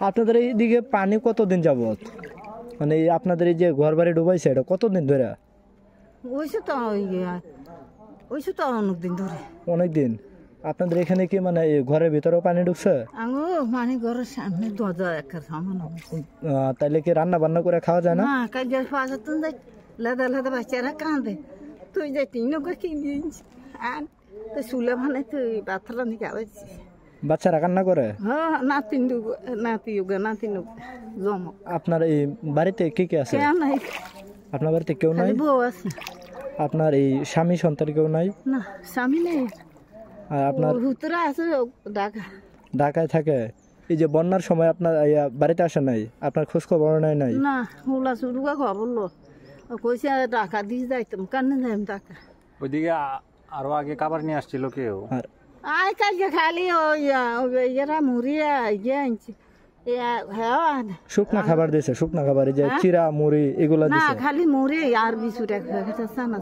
আপনাদের এইদিকে পানি কতদিন যাবত, মানে আপনাদের এই যে ঘর বাড়ি ডুবাইছে এটা কতদিন ধরে? অনেকদিন ধরে। অনেকদিন। আপনাদের এখানে কি মানে ঘরের ভিতরেও পানি ঢুকছে? মানে ঘরের সামনে দরজা একটা সামান। তাইলে কি রান্না বান্না করে খাওয়া যায় না? কাজের পাশে তো লাদা লাদা বাচ্চারা কাঁদে, তুই যে তিন কিনে আর তো চুলে মানে তুই পাথর নিয়ে খাওয়াচ্ছি। বাচ্চারা কান্না করে? হ্যাঁ, নাতি জম। আপনার এই বাড়িতে কে কে আছে? আপনার বাড়িতে কেউ নাই? বউ আছে। আপনার এই স্বামী সন্তান কেউ নাই? না, স্বামী নেই। আর আপনার হুতরা আছে ঢাকা। ঢাকায় থাকে। এই যে বন্যার সময় আপনার বাড়িতে আসে নাই, আপনার খোঁজ খবর নাই? না, হুলা শুরুকা খবর লো কইছে টাকা দিয়ে যাইতাম, কান্নে যাইম টাকা। ওইদিকে আরো আগে খাবার নিয়ে আসছিল কেউ? আয় কালকে খালি ওইরা মুড়ি ইয়ে আনছি, শুকনা খাবার দিয়েছে? শুকনা খাবার এই যে চিরা মুড়ি এগুলা না, দিয়েছে? খালি মুড়ি আর বিশুটা চানা।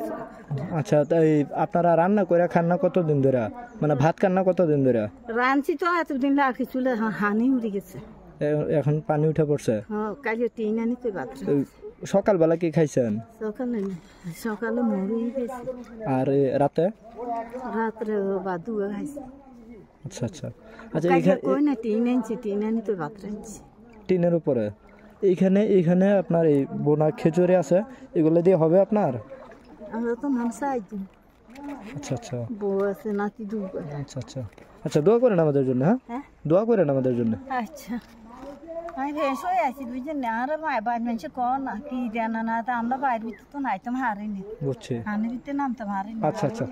আচ্ছা, তাই আপনারা রান্না করে খান না কতদিন ধরে, মানে ভাত খান না কতদিন ধরে? রাঁধছি তো এতদিন রাখি, চুলে হানি উড়ে গেছে, এখন পানি উঠে পড়ছে। কালকে টিন আনি তো বাদ। সকালবেলা কি খাইছেন? সকালে মুড়ি গেছে। আর রাতে? রাত্রে বাদুয়া খাইছে। আচ্ছা আচ্ছা আচ্ছা। কই না টিন আনছি, টিন আনি তো ভাত রাঁধছি টিনের উপরে। এইখানে আপনার এই বোনা খেজুরি আছে, এগুলো দিয়ে হবে আপনার? আমরা তো মানুষ আইছি। আচ্ছা আচ্ছা, বউ আছে, নাতি দুধ। আচ্ছা আচ্ছা আচ্ছা, দোয়া করেন আমাদের জন্য। হ্যাঁ, দোয়া করেন আমাদের জন্য। আচ্ছা, আমি বেশই আছি বুঝছেন, আর বাইর মানুষ কর না কি জানা না, তা আমরা বাইরের ভিতরে তো নাইতাম হারিনি, বুঝছি। হানির ভিতরে নামতাম হারিনি। আচ্ছা আচ্ছা।